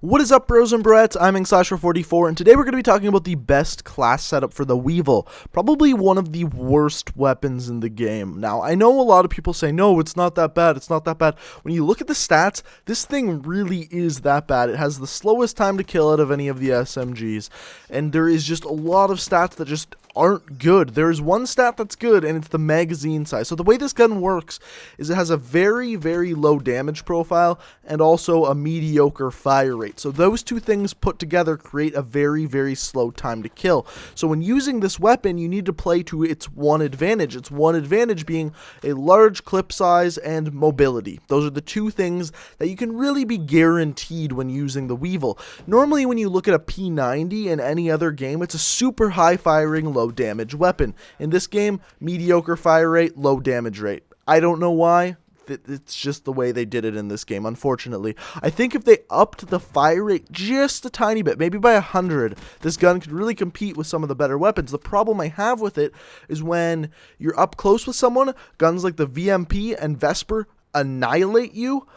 What is up, bros and brettes? I'm Slasher44, and today we're going to be talking about the best class setup for the Weevil. Probably one of the worst weapons in the game. Now, I know a lot of people say, no, it's not that bad, it's not that bad. When you look at the stats, this thing really is that bad. It has the slowest time to kill out of any of the SMGs, and there is just a lot of stats that just aren't good. There's one stat that's good, and it's the magazine size. So the way this gun works is it has a very, very low damage profile and also a mediocre fire rate. So those two things put together create a very, very slow time to kill. So when using this weapon, you need to play to its one advantage. Its one advantage being a large clip size and mobility. Those are the two things that you can really be guaranteed when using the Weevil. Normally when you look at a P90 in any other game, it's a super high firing, low damage weapon. In this game, mediocre fire rate, low damage rate. I don't know why. It's just the way they did it in this game, unfortunately. I think if they upped the fire rate just a tiny bit, maybe by 100, this gun could really compete with some of the better weapons. The problem I have with it is when you're up close with someone, guns like the VMP and Vesper annihilate you.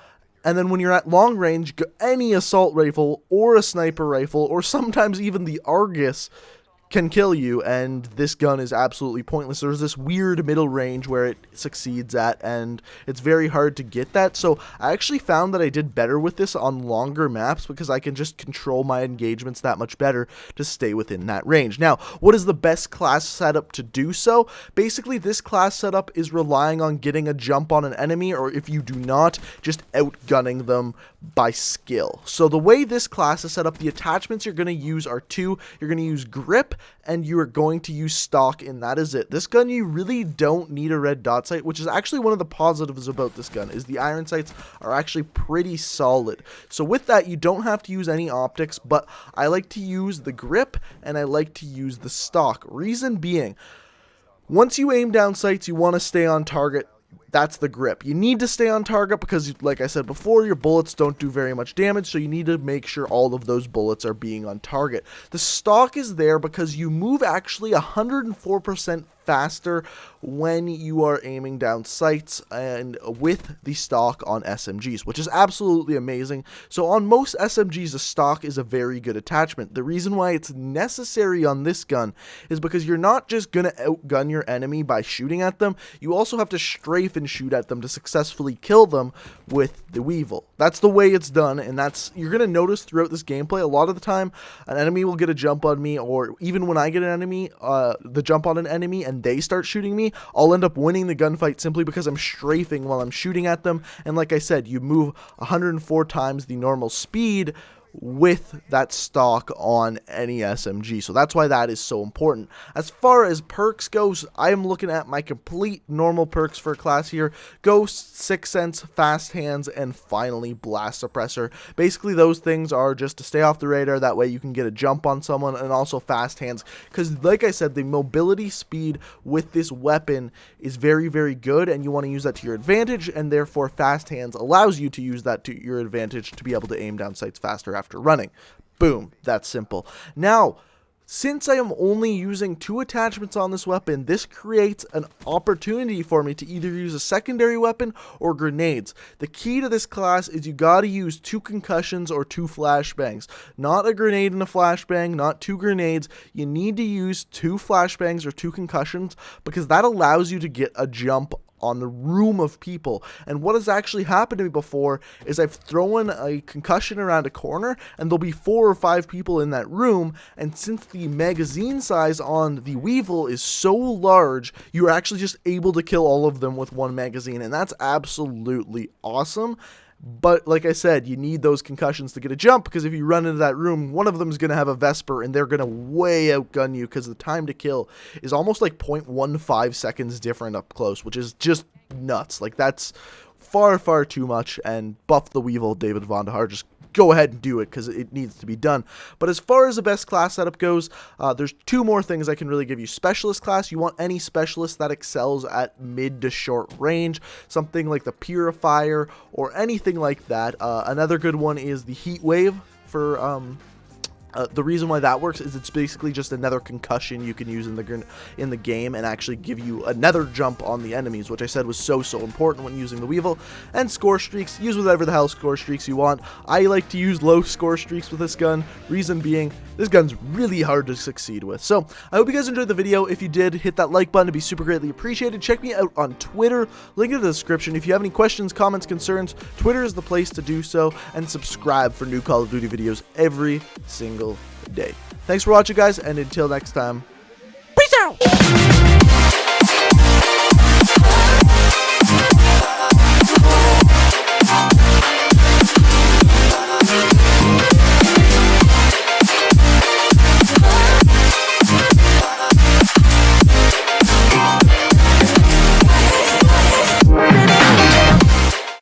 And then when you're at long range, any assault rifle or a sniper rifle or sometimes even the Argus can kill you, and this gun is absolutely pointless. There's this weird middle range where it succeeds at, and it's very hard to get that. So I actually found that I did better with this on longer maps because I can just control my engagements that much better to stay within that range. Now, what is the best class setup to do so? Basically, this class setup is relying on getting a jump on an enemy, or if you do not, just outgunning them by skill. So the way this class is set up, the attachments you're going to use are two. You're going to use grip, and you are going to use stock, and that is it. This gun, you really don't need a red dot sight, which is actually one of the positives about this gun, is the iron sights are actually pretty solid. So with that, you don't have to use any optics, but I like to use the grip, and I like to use the stock. Reason being, once you aim down sights, you want to stay on target. That's the grip. You need to stay on target because, like I said before, your bullets don't do very much damage, so you need to make sure all of those bullets are being on target. The stock is there because you move actually 104% faster when you are aiming down sights and with the stock on SMGs, which is absolutely amazing. So on most SMGs, the stock is a very good attachment. The reason why it's necessary on this gun is because you're not just going to outgun your enemy by shooting at them, you also have to strafe and shoot at them to successfully kill them with the Weevil. That's the way it's done, and you're going to notice throughout this gameplay, a lot of the time, an enemy will get a jump on me, or even when I get an enemy, the jump on an enemy, and they start shooting me, I'll end up winning the gunfight simply because I'm strafing while I'm shooting at them. And like I said, you move 104 times the normal speed with that stock on any SMG. So that's why that is so important. As far as perks goes, I am looking at my complete normal perks for class here. Ghost, Sixth Sense, Fast Hands, and finally Blast Suppressor. Basically those things are just to stay off the radar, that way you can get a jump on someone, and also Fast Hands, because like I said, the mobility speed with this weapon is very, very good, and you want to use that to your advantage, and therefore Fast Hands allows you to use that to your advantage to be able to aim down sights faster after running. Boom, that's simple. Now, since I am only using two attachments on this weapon, this creates an opportunity for me to either use a secondary weapon or grenades. The key to this class is you gotta use two concussions or two flashbangs. Not a grenade and a flashbang, not two grenades. You need to use two flashbangs or two concussions because that allows you to get a jump on the room of people. And what has actually happened to me before is I've thrown a concussion around a corner and there'll be 4 or 5 people in that room, and since the magazine size on the Weevil is so large, you're actually just able to kill all of them with one magazine, and that's absolutely awesome. But like I said, you need those concussions to get a jump, because if you run into that room, one of them is going to have a Vesper, and they're going to way outgun you, because the time to kill is almost like 0.15 seconds different up close, which is just nuts. Like, that's far, far too much, and buff the Weevil, David Von der Haar. Just go ahead and do it because it needs to be done. But as far as the best class setup goes, there's two more things I can really give you. Specialist class, you want any specialist that excels at mid to short range, something like the Purifier or anything like that. Another good one is the Heat Wave for The reason why that works is it's basically just another concussion you can use in the game and actually give you another jump on the enemies, which I said was so important when using the Weevil. And score streaks, use whatever the hell score streaks you want. I like to use low score streaks with this gun, reason being this gun's really hard to succeed with. So I hope you guys enjoyed the video. If you did, hit that like button, it'd be super greatly appreciated. Check me out on Twitter, link in the description. If you have any questions, comments, concerns, Twitter is the place to do so, and subscribe for new Call of Duty videos every single day. Thanks for watching, guys, and until next time,